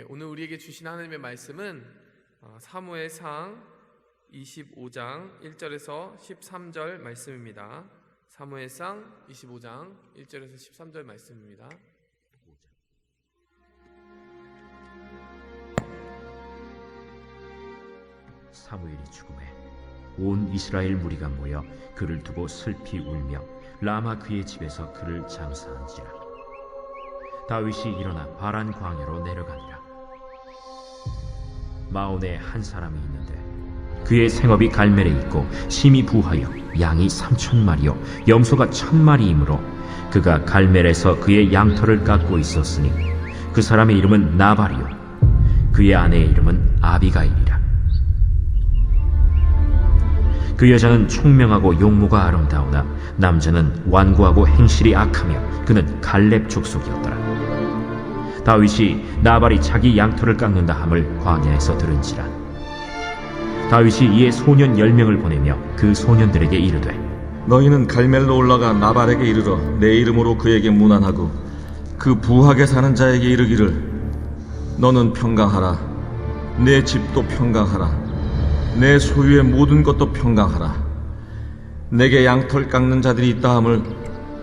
오늘 우리에게 주신 하나님의 말씀은 사무엘상 25장 1절에서 13절 말씀입니다. 사무엘상 25장 1절에서 13절 말씀입니다. 사무엘이 죽음에 온 이스라엘 무리가 모여 그를 두고 슬피 울며 라마 그의 집에서 그를 장사한지라. 다윗이 일어나 바란 광야로 내려가니라. 마온에 한 사람이 있는데 그의 생업이 갈멜에 있고 심히 부하여 양이 3,000마리요 염소가 1,000마리이므로 그가 갈멜에서 그의 양털을 깎고 있었으니 그 사람의 이름은 나발이요 그의 아내의 이름은 아비가일이라. 그 여자는 총명하고 용모가 아름다우나 남자는 완고하고 행실이 악하며 그는 갈렙 족속이었더라. 다윗이 나발이 자기 양털을 깎는다 함을 광야에서 들은지라. 다윗이 이에 소년 10명을 보내며 그 소년들에게 이르되 너희는 갈멜로 올라가 나발에게 이르러 내 이름으로 그에게 문안하고 그 부하게 사는 자에게 이르기를 너는 평강하라. 내 집도 평강하라. 내 소유의 모든 것도 평강하라. 내게 양털 깎는 자들이 있다 함을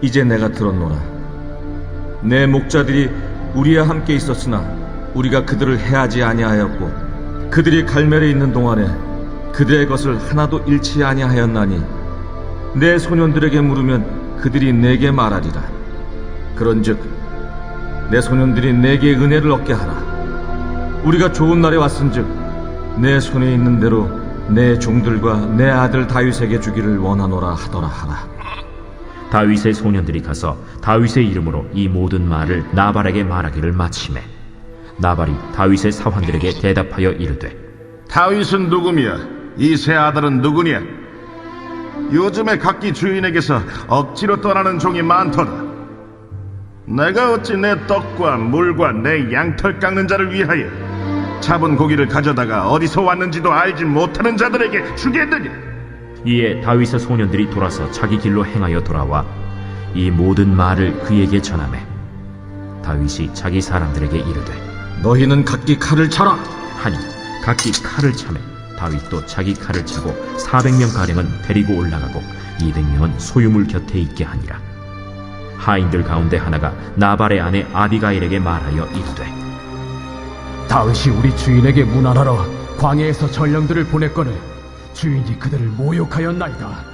이제 내가 들었노라. 내 목자들이 우리와 함께 있었으나 우리가 그들을 해하지 아니하였고 그들이 갈멜에 있는 동안에 그들의 것을 하나도 잃지 아니하였나니 내 소년들에게 물으면 그들이 내게 말하리라. 그런즉 내 소년들이 내게 은혜를 얻게 하라. 우리가 좋은 날에 왔은즉 내 손에 있는 대로 내 종들과 내 아들 다윗에게 주기를 원하노라 하더라 하라. 다윗의 소년들이 가서 다윗의 이름으로 이 모든 말을 나발에게 말하기를 마치매 나발이 다윗의 사환들에게 대답하여 이르되 다윗은 누구며 이 세 아들은 누구냐? 요즘에 각기 주인에게서 억지로 떠나는 종이 많도다. 내가 어찌 내 떡과 물과 내 양털 깎는 자를 위하여 잡은 고기를 가져다가 어디서 왔는지도 알지 못하는 자들에게 주겠느냐? 이에 다윗의 소년들이 돌아서 자기 길로 행하여 돌아와 이 모든 말을 그에게 전하매 다윗이 자기 사람들에게 이르되 너희는 각기 칼을 차라 하니 각기 칼을 차매 다윗도 자기 칼을 차고 400명가량은 데리고 올라가고 200명은 소유물 곁에 있게 하니라. 하인들 가운데 하나가 나발의 아내 아비가일에게 말하여 이르되 다윗이 우리 주인에게 문안하러 광야에서 전령들을 보냈거늘 주인이 그들을 모욕하였나이다.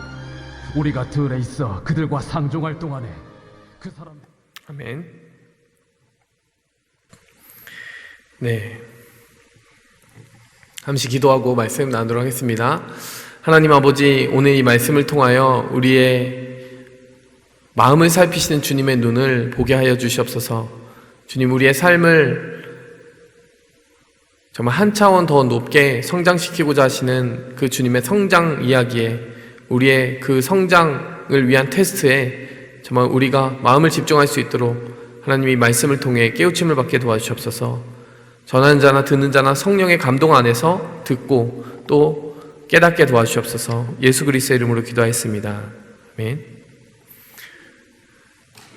우리가 들에 있어 그들과 상종할 동안에 그 사람 아멘. 네, 잠시 기도하고 말씀 나누도록 하겠습니다. 하나님 아버지, 오늘 이 말씀을 통하여 우리의 마음을 살피시는 주님의 눈을 보게 하여 주시옵소서. 주님, 우리의 삶을 정말 한 차원 더 높게 성장시키고자 하시는 그 주님의 성장 이야기에, 우리의 그 성장을 위한 테스트에 정말 우리가 마음을 집중할 수 있도록 하나님이 말씀을 통해 깨우침을 받게 도와주시옵소서. 전하는 자나 듣는 자나 성령의 감동 안에서 듣고 또 깨닫게 도와주시옵소서. 예수 그리스도의 이름으로 기도하였습니다. 아멘.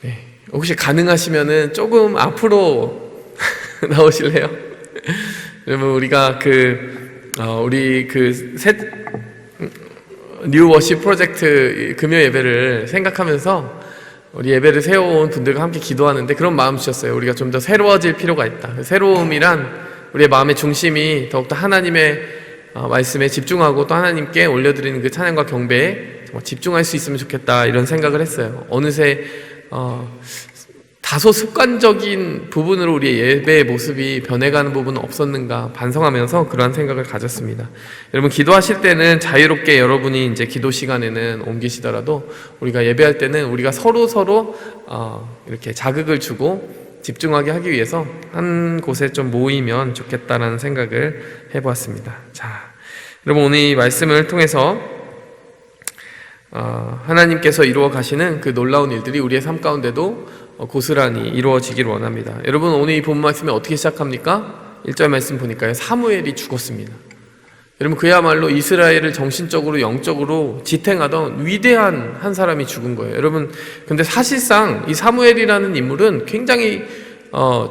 네, 혹시 가능하시면은 조금 앞으로 나오실래요? 여러분, 우리가 우리 뉴 워십 프로젝트 금요 예배를 생각하면서 우리 예배를 세워온 분들과 함께 기도하는데 그런 마음 주셨어요. 우리가 좀 더 새로워질 필요가 있다. 새로움이란 우리의 마음의 중심이 더욱더 하나님의 말씀에 집중하고 또 하나님께 올려드리는 그 찬양과 경배에 집중할 수 있으면 좋겠다, 이런 생각을 했어요. 어느새 다소 습관적인 부분으로 우리의 예배의 모습이 변해가는 부분은 없었는가 반성하면서 그러한 생각을 가졌습니다. 여러분, 기도하실 때는 자유롭게 여러분이 이제 기도 시간에는 옮기시더라도 우리가 예배할 때는 우리가 서로 이렇게 자극을 주고 집중하게 하기 위해서 한 곳에 좀 모이면 좋겠다라는 생각을 해보았습니다. 자, 여러분, 오늘 이 말씀을 통해서 하나님께서 이루어 가시는 그 놀라운 일들이 우리의 삶 가운데도 고스란히 이루어지기를 원합니다. 여러분, 오늘 이 본 말씀이 어떻게 시작합니까? 1절 말씀 보니까요, 사무엘이 죽었습니다. 여러분, 그야말로 이스라엘을 정신적으로 영적으로 지탱하던 위대한 한 사람이 죽은 거예요. 여러분, 근데 사실상 이 사무엘이라는 인물은 굉장히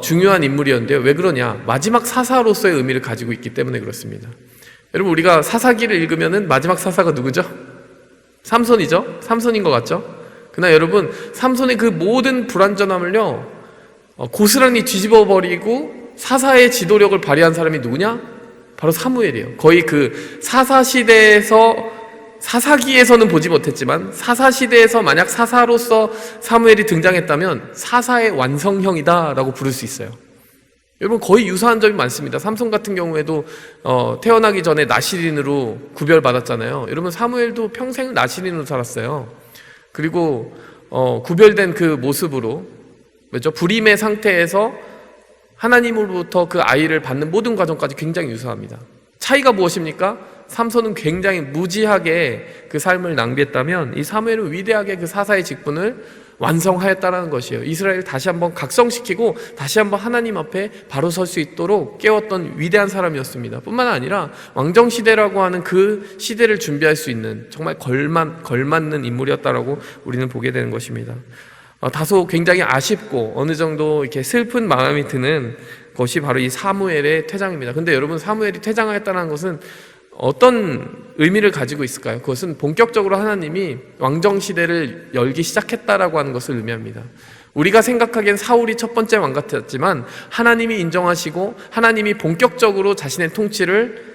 중요한 인물이었는데요. 왜 그러냐? 마지막 사사로서의 의미를 가지고 있기 때문에 그렇습니다. 여러분, 우리가 사사기를 읽으면은 마지막 사사가 누구죠? 삼손이죠? 삼손인 것 같죠? 그러나 여러분, 삼손의 그 모든 불완전함을요, 고스란히 뒤집어 버리고 사사의 지도력을 발휘한 사람이 누구냐? 바로 사무엘이에요. 거의 그 사사시대에서, 사사기에서는 보지 못했지만 사사시대에서 만약 사사로서 사무엘이 등장했다면 사사의 완성형이다 라고 부를 수 있어요. 여러분, 거의 유사한 점이 많습니다. 삼손 같은 경우에도 태어나기 전에 나시린으로 구별받았잖아요. 여러분, 사무엘도 평생 나시린으로 살았어요. 그리고 구별된 그 모습으로, 그렇죠? 불임의 상태에서 하나님으로부터 그 아이를 받는 모든 과정까지 굉장히 유사합니다. 차이가 무엇입니까? 삼손은 굉장히 무지하게 그 삶을 낭비했다면 이 사무엘은 위대하게 그 사사의 직분을 완성하였다라는 것이에요. 이스라엘을 다시 한번 각성시키고 다시 한번 하나님 앞에 바로 설 수 있도록 깨웠던 위대한 사람이었습니다. 뿐만 아니라 왕정시대라고 하는 그 시대를 준비할 수 있는 정말 걸맞는 인물이었다라고 우리는 보게 되는 것입니다. 다소 굉장히 아쉽고 어느 정도 이렇게 슬픈 마음이 드는 것이 바로 이 사무엘의 퇴장입니다. 근데 여러분, 사무엘이 퇴장하였다는 것은 어떤 의미를 가지고 있을까요? 그것은 본격적으로 하나님이 왕정시대를 열기 시작했다라고 하는 것을 의미합니다. 우리가 생각하기엔 사울이 첫 번째 왕 같았지만 하나님이 인정하시고 하나님이 본격적으로 자신의 통치를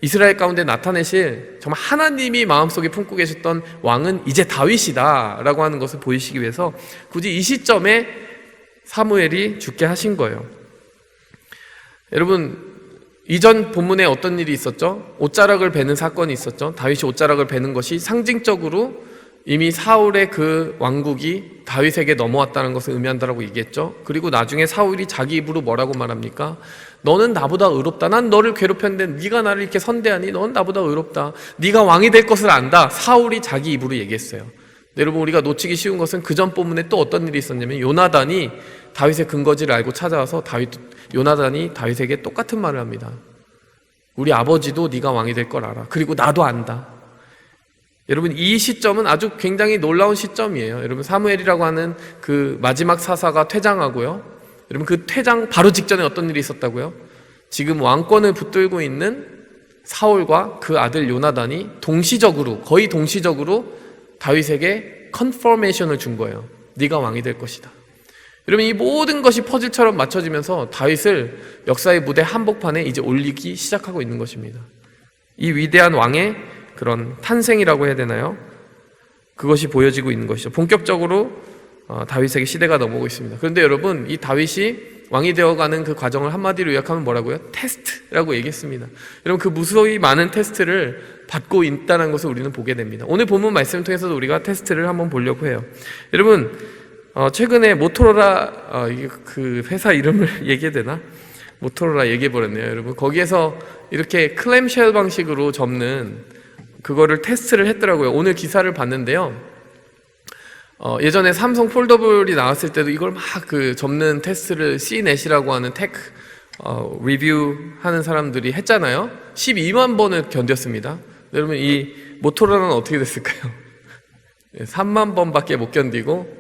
이스라엘 가운데 나타내실, 정말 하나님이 마음속에 품고 계셨던 왕은 이제 다윗이다 라고 하는 것을 보이시기 위해서 굳이 이 시점에 사무엘이 죽게 하신 거예요. 여러분, 이전 본문에 어떤 일이 있었죠? 옷자락을 베는 사건이 있었죠. 다윗이 옷자락을 베는 것이 상징적으로 이미 사울의 그 왕국이 다윗에게 넘어왔다는 것을 의미한다라고 얘기했죠. 그리고 나중에 사울이 자기 입으로 뭐라고 말합니까? 너는 나보다 의롭다. 난 너를 괴롭혔는데 네가 나를 이렇게 선대하니? 너는 나보다 의롭다. 네가 왕이 될 것을 안다. 사울이 자기 입으로 얘기했어요. 여러분, 우리가 놓치기 쉬운 것은 그전 본문에 또 어떤 일이 있었냐면 요나단이 다윗의 근거지를 알고 찾아와서 요나단이 다윗에게 똑같은 말을 합니다. 우리 아버지도 네가 왕이 될 걸 알아. 그리고 나도 안다. 여러분, 이 시점은 아주 굉장히 놀라운 시점이에요. 여러분, 사무엘이라고 하는 그 마지막 사사가 퇴장하고요. 여러분, 그 퇴장 바로 직전에 어떤 일이 있었다고요? 지금 왕권을 붙들고 있는 사울과 그 아들 요나단이 거의 동시적으로 다윗에게 컨퍼메이션을 준 거예요. 네가 왕이 될 것이다. 여러분, 이 모든 것이 퍼즐처럼 맞춰지면서 다윗을 역사의 무대 한복판에 이제 올리기 시작하고 있는 것입니다. 이 위대한 왕의 그런 탄생이라고 해야 되나요? 그것이 보여지고 있는 것이죠. 본격적으로 다윗에게 시대가 넘어오고 있습니다. 그런데 여러분, 이 다윗이 왕이 되어가는 그 과정을 한마디로 요약하면 뭐라고요? 테스트라고 얘기했습니다. 여러분, 그 무수히 많은 테스트를 받고 있다는 것을 우리는 보게 됩니다. 오늘 본문 말씀을 통해서도 우리가 테스트를 한번 보려고 해요. 여러분, 최근에 모토로라, 그 회사 이름을 얘기해야 되나? 모토로라 얘기해버렸네요. 여러분, 거기에서 이렇게 클램쉘 방식으로 접는 그거를 테스트를 했더라고요. 오늘 기사를 봤는데요. 예전에 삼성 폴더블이 나왔을 때도 이걸 막 그 접는 테스트를 CNET이라고 하는 테크 리뷰 하는 사람들이 했잖아요. 12만 번을 견뎠습니다. 여러분, 이 모토로라는 어떻게 됐을까요? 3만 번밖에 못 견디고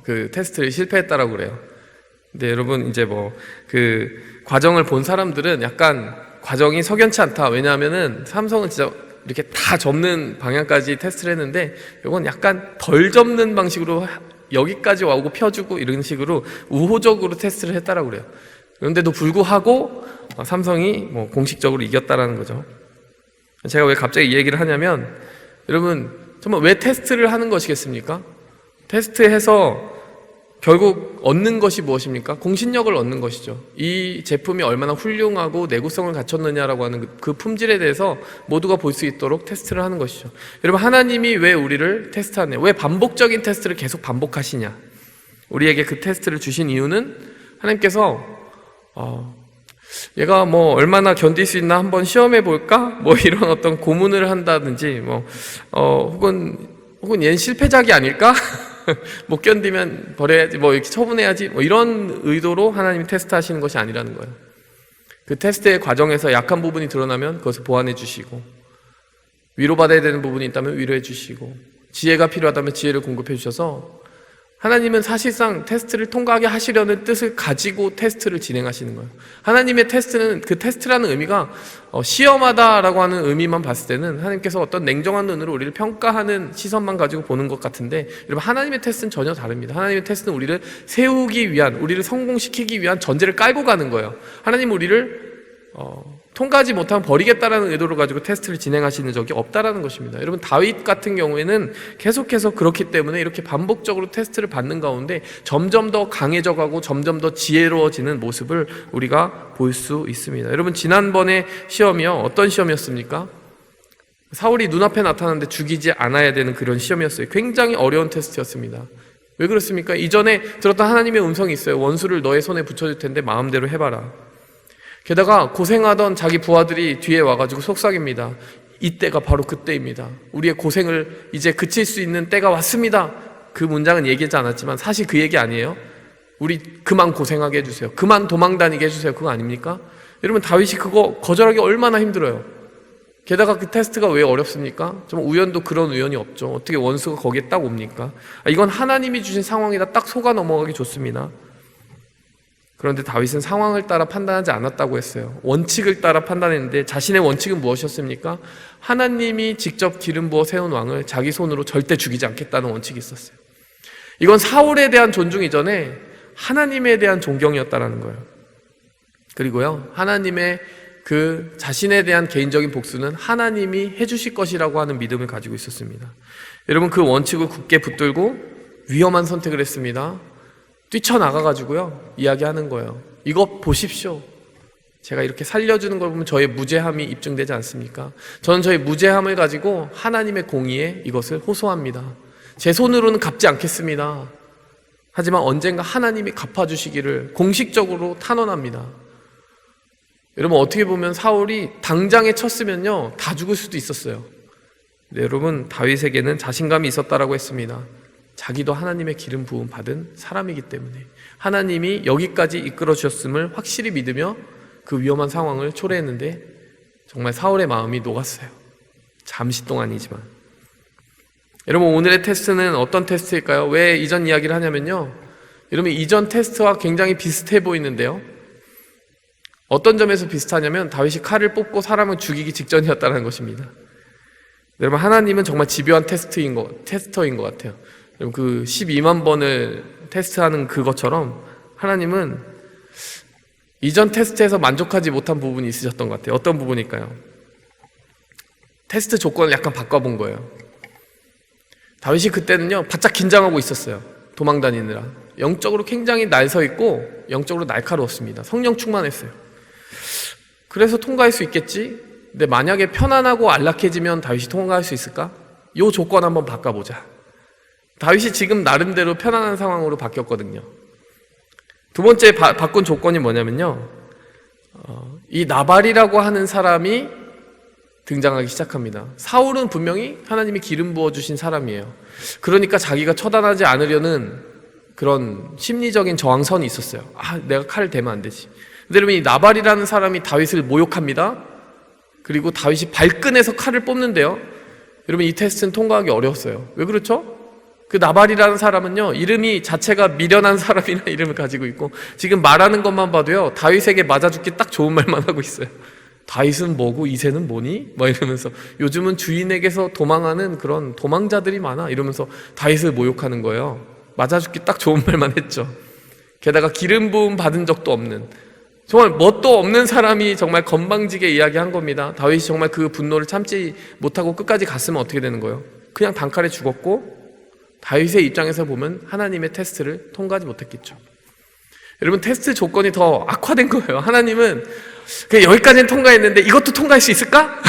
그 테스트를 실패했다라고 그래요. 근데 여러분, 이제 그 과정을 본 사람들은 약간 과정이 석연치 않다. 왜냐하면은 삼성은 진짜 이렇게 다 접는 방향까지 테스트를 했는데 이건 약간 덜 접는 방식으로 여기까지 와오고 펴주고 이런 식으로 우호적으로 테스트를 했다라고 그래요. 그런데도 불구하고 삼성이 공식적으로 이겼다라는 거죠. 제가 왜 갑자기 이 얘기를 하냐면, 여러분, 정말 왜 테스트를 하는 것이겠습니까? 테스트해서 결국 얻는 것이 무엇입니까? 공신력을 얻는 것이죠. 이 제품이 얼마나 훌륭하고 내구성을 갖췄느냐라고 하는 그 품질에 대해서 모두가 볼 수 있도록 테스트를 하는 것이죠. 여러분, 하나님이 왜 우리를 테스트하냐? 왜 반복적인 테스트를 계속 반복하시냐? 우리에게 그 테스트를 주신 이유는 하나님께서 얘가 얼마나 견딜 수 있나 한번 시험해 볼까? 이런 어떤 고문을 한다든지 혹은 얘는 실패작이 아닐까? 못 견디면 버려야지, 이렇게 처분해야지, 이런 의도로 하나님이 테스트 하시는 것이 아니라는 거예요. 그 테스트의 과정에서 약한 부분이 드러나면 그것을 보완해 주시고, 위로받아야 되는 부분이 있다면 위로해 주시고, 지혜가 필요하다면 지혜를 공급해 주셔서 하나님은 사실상 테스트를 통과하게 하시려는 뜻을 가지고 테스트를 진행하시는 거예요. 하나님의 테스트는, 그 테스트라는 의미가 시험하다라고 하는 의미만 봤을 때는 하나님께서 어떤 냉정한 눈으로 우리를 평가하는 시선만 가지고 보는 것 같은데, 여러분, 하나님의 테스트는 전혀 다릅니다. 하나님의 테스트는 우리를 세우기 위한, 우리를 성공시키기 위한 전제를 깔고 가는 거예요. 하나님은 우리를 통과하지 못하면 버리겠다라는 의도를 가지고 테스트를 진행하시는 적이 없다라는 것입니다. 여러분, 다윗 같은 경우에는 계속해서 그렇기 때문에 이렇게 반복적으로 테스트를 받는 가운데 점점 더 강해져가고 점점 더 지혜로워지는 모습을 우리가 볼 수 있습니다. 여러분, 지난번에 시험이요, 어떤 시험이었습니까? 사울이 눈앞에 나타났는데 죽이지 않아야 되는 그런 시험이었어요. 굉장히 어려운 테스트였습니다. 왜 그렇습니까? 이전에 들었던 하나님의 음성이 있어요. 원수를 너의 손에 붙여줄 텐데 마음대로 해봐라. 게다가 고생하던 자기 부하들이 뒤에 와가지고 속삭입니다. 이때가 바로 그때입니다. 우리의 고생을 이제 그칠 수 있는 때가 왔습니다. 그 문장은 얘기하지 않았지만 사실 그 얘기 아니에요. 우리 그만 고생하게 해주세요. 그만 도망 다니게 해주세요. 그거 아닙니까? 여러분, 다윗이 그거 거절하기 얼마나 힘들어요. 게다가 그 테스트가 왜 어렵습니까? 좀 우연도 그런 우연이 없죠. 어떻게 원수가 거기에 딱 옵니까? 이건 하나님이 주신 상황이다 딱 속아 넘어가기 좋습니다. 그런데 다윗은 상황을 따라 판단하지 않았다고 했어요. 원칙을 따라 판단했는데 자신의 원칙은 무엇이었습니까? 하나님이 직접 기름 부어 세운 왕을 자기 손으로 절대 죽이지 않겠다는 원칙이 있었어요. 이건 사울에 대한 존중 이전에 하나님에 대한 존경이었다는 거예요. 그리고요, 하나님의 그 자신에 대한 개인적인 복수는 하나님이 해주실 것이라고 하는 믿음을 가지고 있었습니다. 여러분, 그 원칙을 굳게 붙들고 위험한 선택을 했습니다. 뛰쳐나가가지고요, 이야기하는 거예요. 이거 보십시오. 제가 이렇게 살려주는 걸 보면 저의 무죄함이 입증되지 않습니까? 저는 저의 무죄함을 가지고 하나님의 공의에 이것을 호소합니다. 제 손으로는 갚지 않겠습니다. 하지만 언젠가 하나님이 갚아주시기를 공식적으로 탄원합니다. 여러분, 어떻게 보면 사울이 당장에 쳤으면요, 다 죽을 수도 있었어요. 네, 여러분, 다윗에게는 자신감이 있었다라고 했습니다. 자기도 하나님의 기름 부음 받은 사람이기 때문에 하나님이 여기까지 이끌어 주셨음을 확실히 믿으며 그 위험한 상황을 초래했는데 정말 사울의 마음이 녹았어요. 잠시 동안이지만. 여러분, 오늘의 테스트는 어떤 테스트일까요? 왜 이전 이야기를 하냐면요, 여러분, 이전 테스트와 굉장히 비슷해 보이는데요, 어떤 점에서 비슷하냐면 다윗이 칼을 뽑고 사람을 죽이기 직전이었다는 것입니다. 여러분, 하나님은 정말 집요한 테스터인 것 같아요. 그 12만 번을 테스트하는 그것처럼 하나님은 이전 테스트에서 만족하지 못한 부분이 있으셨던 것 같아요. 어떤 부분일까요? 테스트 조건을 약간 바꿔본 거예요. 다윗이 그때는요, 바짝 긴장하고 있었어요. 도망 다니느라. 영적으로 굉장히 날서 있고 영적으로 날카로웠습니다. 성령 충만했어요. 그래서 통과할 수 있겠지? 근데 만약에 편안하고 안락해지면 다윗이 통과할 수 있을까? 이 조건 한번 바꿔보자. 다윗이 지금 나름대로 편안한 상황으로 바뀌었거든요. 두 번째 바꾼 조건이 뭐냐면요, 이 나발이라고 하는 사람이 등장하기 시작합니다. 사울은 분명히 하나님이 기름 부어주신 사람이에요. 그러니까 자기가 처단하지 않으려는 그런 심리적인 저항선이 있었어요. 내가 칼을 대면 안 되지. 근데 여러분, 이 나발이라는 사람이 다윗을 모욕합니다. 그리고 다윗이 발끈해서 칼을 뽑는데요, 여러분, 이 테스트는 통과하기 어려웠어요. 왜 그렇죠? 그 나발이라는 사람은요, 이름이 자체가 미련한 사람이라는 이름을 가지고 있고, 지금 말하는 것만 봐도요, 다윗에게 맞아 죽기 딱 좋은 말만 하고 있어요. 다윗은 뭐고 이새는 뭐니? 막 이러면서, 요즘은 주인에게서 도망하는 그런 도망자들이 많아 이러면서 다윗을 모욕하는 거예요. 맞아 죽기 딱 좋은 말만 했죠. 게다가 기름 부음 받은 적도 없는, 정말 뭣도 없는 사람이 정말 건방지게 이야기한 겁니다. 다윗이 정말 그 분노를 참지 못하고 끝까지 갔으면 어떻게 되는 거예요? 그냥 단칼에 죽었고, 다윗의 입장에서 보면 하나님의 테스트를 통과하지 못했겠죠. 여러분, 테스트 조건이 더 악화된 거예요. 하나님은 그냥 여기까지는 통과했는데 이것도 통과할 수 있을까?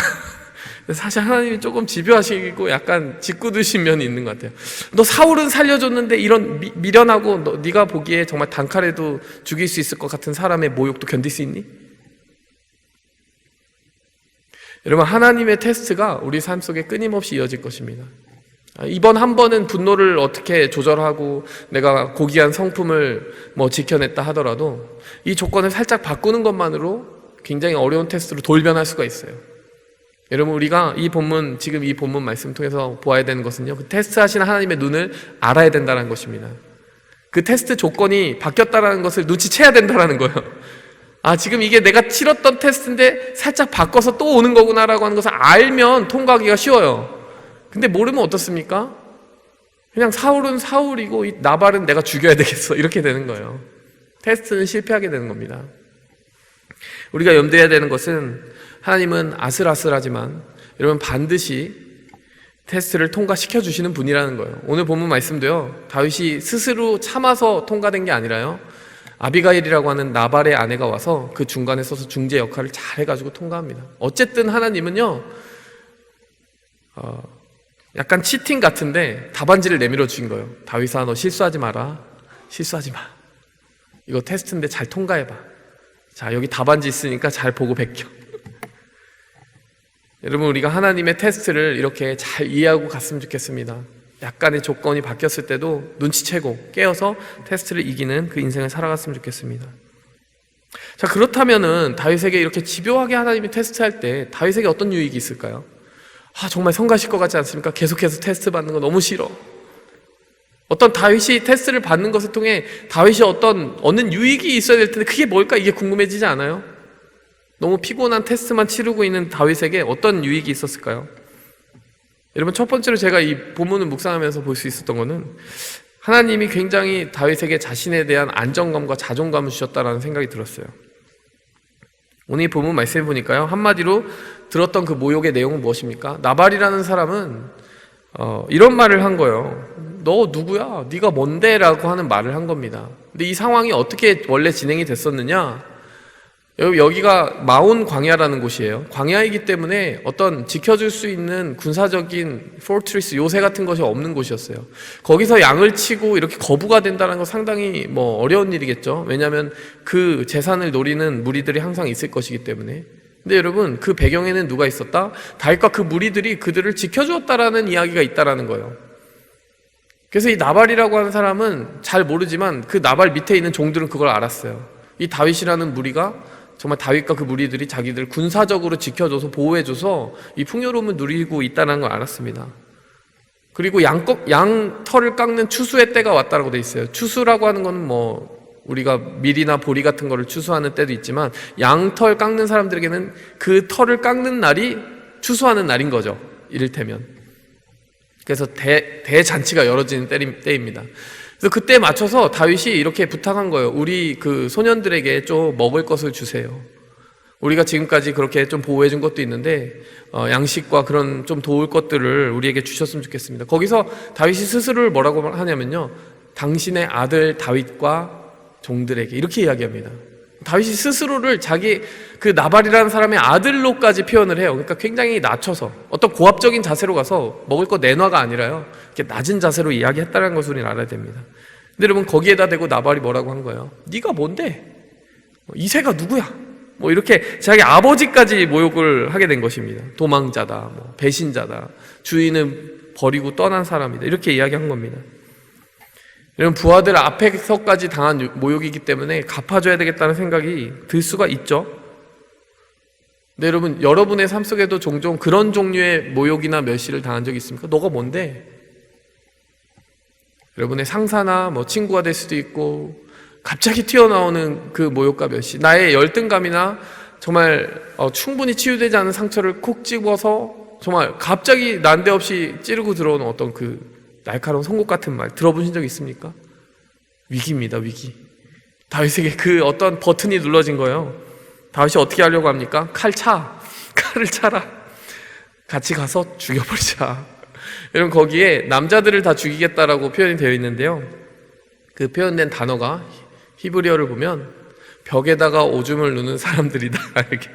사실 하나님이 조금 집요하시고 약간 짓궂으신 면이 있는 것 같아요. 너 사울은 살려줬는데 이런 미련하고 네가 보기에 정말 단칼에도 죽일 수 있을 것 같은 사람의 모욕도 견딜 수 있니? 여러분, 하나님의 테스트가 우리 삶 속에 끊임없이 이어질 것입니다. 이번 한 번은 분노를 어떻게 조절하고 내가 고귀한 성품을 지켜냈다 하더라도 이 조건을 살짝 바꾸는 것만으로 굉장히 어려운 테스트로 돌변할 수가 있어요. 여러분, 우리가 지금 이 본문 말씀을 통해서 보아야 되는 것은요, 그 테스트하시는 하나님의 눈을 알아야 된다는 것입니다. 그 테스트 조건이 바뀌었다는 것을 눈치채야 된다는 거예요. 아, 지금 이게 내가 치렀던 테스트인데 살짝 바꿔서 또 오는 거구나라고 하는 것을 알면 통과하기가 쉬워요. 근데 모르면 어떻습니까? 그냥 사울은 사울이고 이 나발은 내가 죽여야 되겠어, 이렇게 되는 거예요. 테스트는 실패하게 되는 겁니다. 우리가 염두해야 되는 것은 하나님은 아슬아슬하지만 여러분 반드시 테스트를 통과시켜 주시는 분이라는 거예요. 오늘 본문 말씀도요, 다윗이 스스로 참아서 통과된 게 아니라요, 아비가일이라고 하는 나발의 아내가 와서 그 중간에 서서 중재 역할을 잘 해가지고 통과합니다. 어쨌든 하나님은요, 약간 치팅 같은데 답안지를 내밀어 주신 거예요. 다윗아, 너 실수하지 마라. 실수하지 마. 이거 테스트인데 잘 통과해봐. 자, 여기 답안지 있으니까 잘 보고 베껴. 여러분, 우리가 하나님의 테스트를 이렇게 잘 이해하고 갔으면 좋겠습니다. 약간의 조건이 바뀌었을 때도 눈치채고 깨어서 테스트를 이기는 그 인생을 살아갔으면 좋겠습니다. 자, 그렇다면은 다윗에게 이렇게 집요하게 하나님이 테스트할 때 다윗에게 어떤 유익이 있을까요? 아, 정말 성가실 것 같지 않습니까? 계속해서 테스트 받는 거 너무 싫어. 어떤 다윗이 테스트를 받는 것을 통해 다윗이 얻는 유익이 있어야 될 텐데 그게 뭘까? 이게 궁금해지지 않아요? 너무 피곤한 테스트만 치르고 있는 다윗에게 어떤 유익이 있었을까요? 여러분, 첫 번째로 제가 이 본문을 묵상하면서 볼 수 있었던 거는 하나님이 굉장히 다윗에게 자신에 대한 안정감과 자존감을 주셨다라는 생각이 들었어요. 오늘 이 본문 말씀해 보니까요, 한마디로 들었던 그 모욕의 내용은 무엇입니까? 나발이라는 사람은 이런 말을 한 거예요. 너 누구야? 네가 뭔데? 라고 하는 말을 한 겁니다. 근데 이 상황이 어떻게 원래 진행이 됐었느냐? 여기가 마온 광야라는 곳이에요. 광야이기 때문에 어떤 지켜줄 수 있는 군사적인 포트리스, 요새 같은 것이 없는 곳이었어요. 거기서 양을 치고 이렇게 거부가 된다는 건 상당히 어려운 일이겠죠. 왜냐하면 그 재산을 노리는 무리들이 항상 있을 것이기 때문에. 근데 여러분, 그 배경에는 누가 있었다? 다윗과 그 무리들이 그들을 지켜주었다라는 이야기가 있다라는 거예요. 그래서 이 나발이라고 하는 사람은 잘 모르지만 그 나발 밑에 있는 종들은 그걸 알았어요. 이 다윗이라는 무리가 정말 다윗과 그 무리들이 자기들 군사적으로 지켜줘서 보호해줘서 이 풍요로움을 누리고 있다는 걸 알았습니다. 그리고 양 털을 깎는 추수의 때가 왔다라고 돼 있어요. 추수라고 하는 건 우리가 밀이나 보리 같은 거를 추수하는 때도 있지만 양털 깎는 사람들에게는 그 털을 깎는 날이 추수하는 날인 거죠. 이를테면. 그래서 대잔치가 열어지는 때입니다. 그래서 그때에 맞춰서 다윗이 이렇게 부탁한 거예요. 우리 그 소년들에게 좀 먹을 것을 주세요. 우리가 지금까지 그렇게 좀 보호해 준 것도 있는데 양식과 그런 좀 도울 것들을 우리에게 주셨으면 좋겠습니다. 거기서 다윗이 스스로를 뭐라고 하냐면요, 당신의 아들 다윗과 종들에게, 이렇게 이야기합니다. 다윗이 스스로를 자기 그 나발이라는 사람의 아들로까지 표현을 해요. 그러니까 굉장히 낮춰서 어떤 고압적인 자세로 가서 먹을 거 내놔가 아니라요, 이렇게 낮은 자세로 이야기했다는 것을 우리는 알아야 됩니다. 근데 여러분, 거기에다 대고 나발이 뭐라고 한 거예요? 네가 뭔데? 이새가 누구야? 이렇게 자기 아버지까지 모욕을 하게 된 것입니다. 도망자다, 배신자다, 주인을 버리고 떠난 사람이다, 이렇게 이야기한 겁니다. 여러분, 부하들 앞에서까지 당한 모욕이기 때문에 갚아줘야 되겠다는 생각이 들 수가 있죠. 근데 여러분의 삶 속에도 종종 그런 종류의 모욕이나 멸시를 당한 적이 있습니까? 너가 뭔데? 여러분의 상사나 친구가 될 수도 있고, 갑자기 튀어나오는 그 모욕과 멸시, 나의 열등감이나 정말 충분히 치유되지 않은 상처를 콕 집어서 정말 갑자기 난데없이 찌르고 들어오는 어떤 그 날카로운 송곳 같은 말 들어보신 적 있습니까? 위기입니다, 위기. 다윗에게 그 어떤 버튼이 눌러진 거예요. 다윗이 어떻게 하려고 합니까? 칼을 차라. 같이 가서 죽여버리자. 여러분, 거기에 남자들을 다 죽이겠다라고 표현이 되어 있는데요, 그 표현된 단어가 히브리어를 보면 벽에다가 오줌을 누는 사람들이다, 이렇게.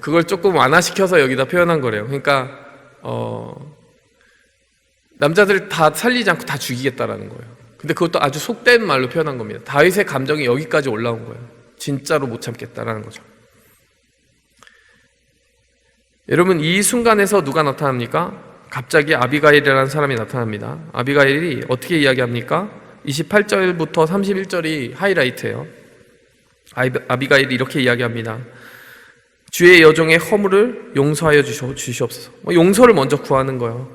그걸 조금 완화시켜서 여기다 표현한 거래요. 그러니까 남자들 다 살리지 않고 다 죽이겠다라는 거예요. 근데 그것도 아주 속된 말로 표현한 겁니다. 다윗의 감정이 여기까지 올라온 거예요. 진짜로 못 참겠다라는 거죠. 여러분, 이 순간에서 누가 나타납니까? 갑자기 아비가일이라는 사람이 나타납니다. 아비가일이 어떻게 이야기합니까? 28절부터 31절이 하이라이트예요. 아비가일이 이렇게 이야기합니다. 주의 여종의 허물을 용서하여 주시옵소서. 용서를 먼저 구하는 거예요.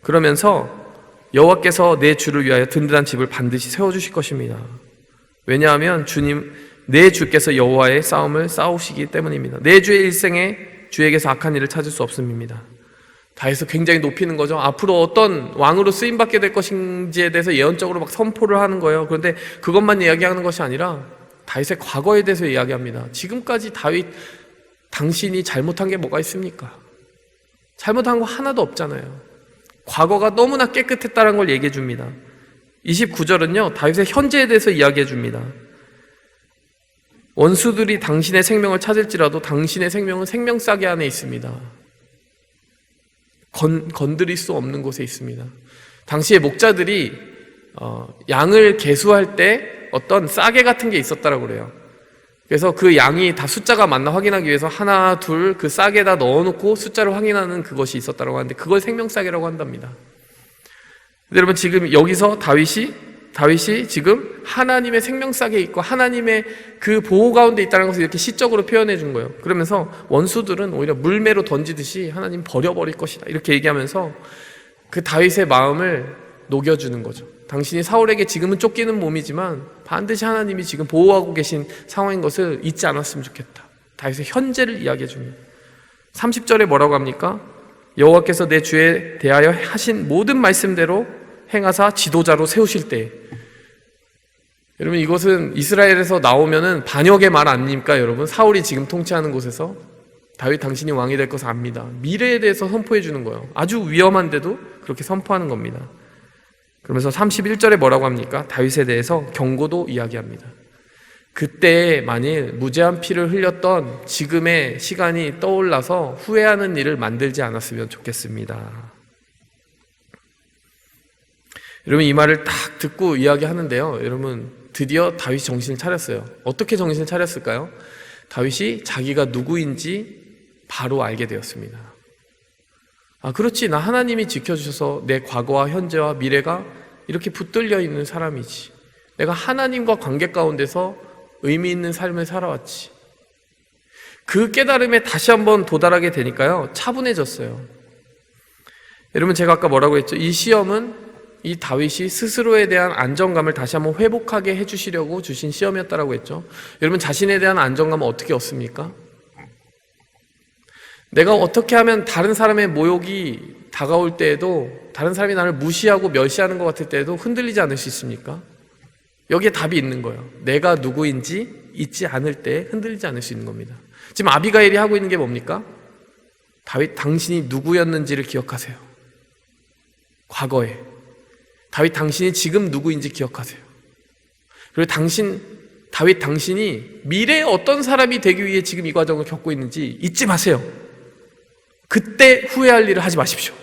그러면서 여호와께서 내 주를 위하여 든든한 집을 반드시 세워주실 것입니다. 왜냐하면 내 주께서 여호와의 싸움을 싸우시기 때문입니다. 내 주의 일생에 주에게서 악한 일을 찾을 수 없음입니다. 다윗을 굉장히 높이는 거죠. 앞으로 어떤 왕으로 쓰임받게 될 것인지에 대해서 예언적으로 막 선포를 하는 거예요. 그런데 그것만 이야기하는 것이 아니라 다윗의 과거에 대해서 이야기합니다. 지금까지 다윗 당신이 잘못한 게 뭐가 있습니까? 잘못한 거 하나도 없잖아요. 과거가 너무나 깨끗했다는 걸 얘기해 줍니다. 29절은요, 다윗의 현재에 대해서 이야기해 줍니다. 원수들이 당신의 생명을 찾을지라도 당신의 생명은 생명싸개 안에 있습니다. 건드릴 수 없는 곳에 있습니다. 당시의 목자들이 양을 계수할 때 어떤 싸개 같은 게 있었다라고 그래요. 그래서 그 양이 다 숫자가 맞나 확인하기 위해서 하나, 둘 그 싸개에다 넣어놓고 숫자를 확인하는 그것이 있었다라고 하는데 그걸 생명싸개라고 한답니다. 여러분 지금 여기서 다윗이 지금 하나님의 생명싸개에 있고 하나님의 그 보호 가운데 있다는 것을 이렇게 시적으로 표현해 준 거예요. 그러면서 원수들은 오히려 물매로 던지듯이 하나님 버려버릴 것이다 이렇게 얘기하면서 그 다윗의 마음을 녹여주는 거죠. 당신이 사울에게 지금은 쫓기는 몸이지만 반드시 하나님이 지금 보호하고 계신 상황인 것을 잊지 않았으면 좋겠다. 다윗의 현재를 이야기해 줍니다. 30절에 뭐라고 합니까? 여호와께서 내 주에 대하여 하신 모든 말씀대로 행하사 지도자로 세우실 때, 여러분 이것은 이스라엘에서 나오면은 반역의 말 아닙니까? 여러분 사울이 지금 통치하는 곳에서 다윗 당신이 왕이 될 것을 압니다. 미래에 대해서 선포해 주는 거예요. 아주 위험한데도 그렇게 선포하는 겁니다. 그러면서 31절에 뭐라고 합니까? 다윗에 대해서 경고도 이야기합니다. 그때 만일 무죄한 피를 흘렸던 지금의 시간이 떠올라서 후회하는 일을 만들지 않았으면 좋겠습니다. 여러분 이 말을 딱 듣고 이야기하는데요, 여러분 드디어 다윗이 정신을 차렸어요. 어떻게 정신을 차렸을까요? 다윗이 자기가 누구인지 바로 알게 되었습니다. 아, 그렇지, 나 하나님이 지켜주셔서 내 과거와 현재와 미래가 이렇게 붙들려 있는 사람이지. 내가 하나님과 관계 가운데서 의미 있는 삶을 살아왔지. 그 깨달음에 다시 한번 도달하게 되니까요, 차분해졌어요. 여러분 제가 아까 뭐라고 했죠? 이 시험은 이 다윗이 스스로에 대한 안정감을 다시 한번 회복하게 해주시려고 주신 시험이었다라고 했죠. 여러분 자신에 대한 안정감은 어떻게 얻습니까? 내가 어떻게 하면 다른 사람의 모욕이 다가올 때에도, 다른 사람이 나를 무시하고 멸시하는 것 같을 때에도 흔들리지 않을 수 있습니까? 여기에 답이 있는 거예요. 내가 누구인지 잊지 않을 때 흔들리지 않을 수 있는 겁니다. 지금 아비가일이 하고 있는 게 뭡니까? 다윗 당신이 누구였는지를 기억하세요. 과거에. 다윗 당신이 지금 누구인지 기억하세요. 그리고 다윗 당신이 미래에 어떤 사람이 되기 위해 지금 이 과정을 겪고 있는지 잊지 마세요. 그때 후회할 일을 하지 마십시오.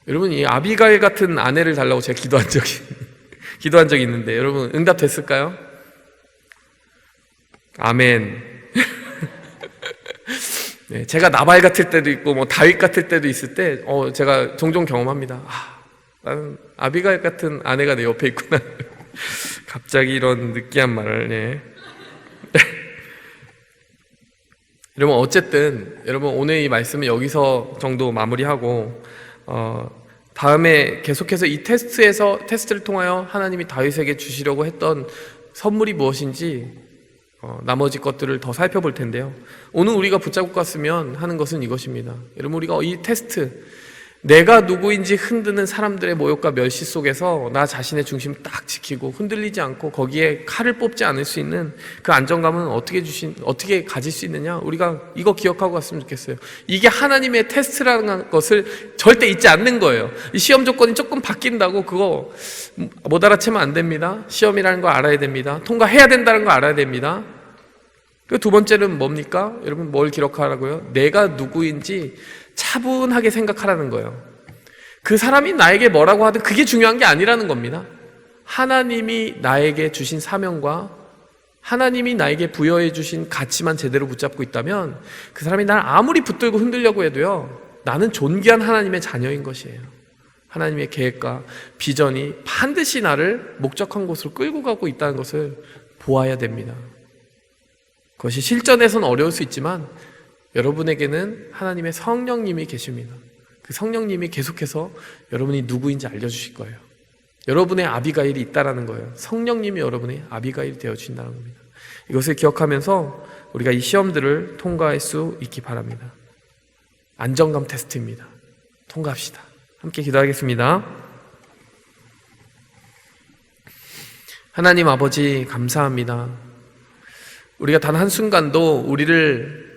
여러분 이 아비가일 같은 아내를 달라고 제가 기도한 적이 있는데 여러분 응답 됐을까요? 아멘. 네, 제가 나발 같을 때도 있고 뭐 다윗 같을 때도 있을 때 제가 종종 경험합니다. 나는 아비가일 같은 아내가 내 옆에 있구나. 갑자기 이런 느끼한 말을. 네. 여러분 어쨌든 여러분 오늘 이 말씀은 여기서 정도 마무리하고 다음에 계속해서 이 테스트를 통하여 하나님이 다윗에게 주시려고 했던 선물이 무엇인지 나머지 것들을 더 살펴볼 텐데요. 오늘 우리가 붙잡고 갔으면 하는 것은 이것입니다. 여러분 우리가 이 테스트, 내가 누구인지 흔드는 사람들의 모욕과 멸시 속에서 나 자신의 중심을 딱 지키고 흔들리지 않고 거기에 칼을 뽑지 않을 수 있는 그 안정감은 어떻게 가질 수 있느냐? 우리가 이거 기억하고 갔으면 좋겠어요. 이게 하나님의 테스트라는 것을 절대 잊지 않는 거예요. 이 시험 조건이 조금 바뀐다고 그거 못 알아채면 안 됩니다. 시험이라는 거 알아야 됩니다. 통과해야 된다는 거 알아야 됩니다. 그 두 번째는 뭡니까? 여러분 뭘 기록하라고요? 내가 누구인지 차분하게 생각하라는 거예요. 그 사람이 나에게 뭐라고 하든 그게 중요한 게 아니라는 겁니다. 하나님이 나에게 주신 사명과 하나님이 나에게 부여해 주신 가치만 제대로 붙잡고 있다면 그 사람이 날 아무리 붙들고 흔들려고 해도요, 나는 존귀한 하나님의 자녀인 것이에요. 하나님의 계획과 비전이 반드시 나를 목적한 곳으로 끌고 가고 있다는 것을 보아야 됩니다. 그것이 실전에서는 어려울 수 있지만 여러분에게는 하나님의 성령님이 계십니다. 그 성령님이 계속해서 여러분이 누구인지 알려주실 거예요. 여러분의 아비가일이 있다라는 거예요. 성령님이 여러분의 아비가일이 되어주신다는 겁니다. 이것을 기억하면서 우리가 이 시험들을 통과할 수 있기 바랍니다. 안정감 테스트입니다. 통과합시다. 함께 기도하겠습니다. 하나님 아버지 감사합니다. 우리가 단 한순간도 우리를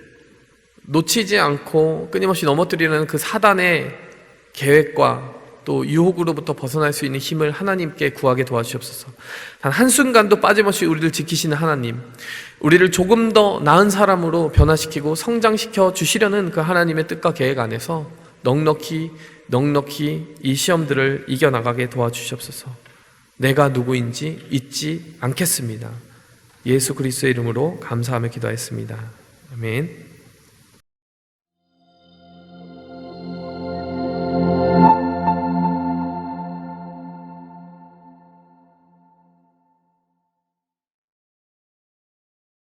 놓치지 않고 끊임없이 넘어뜨리는 그 사단의 계획과 또 유혹으로부터 벗어날 수 있는 힘을 하나님께 구하게 도와주시옵소서. 단 한순간도 빠짐없이 우리를 지키시는 하나님, 우리를 조금 더 나은 사람으로 변화시키고 성장시켜 주시려는 그 하나님의 뜻과 계획 안에서 넉넉히 이 시험들을 이겨나가게 도와주시옵소서. 내가 누구인지 잊지 않겠습니다. 예수 그리스도의 이름으로 감사하며 기도하였습니다. 아멘.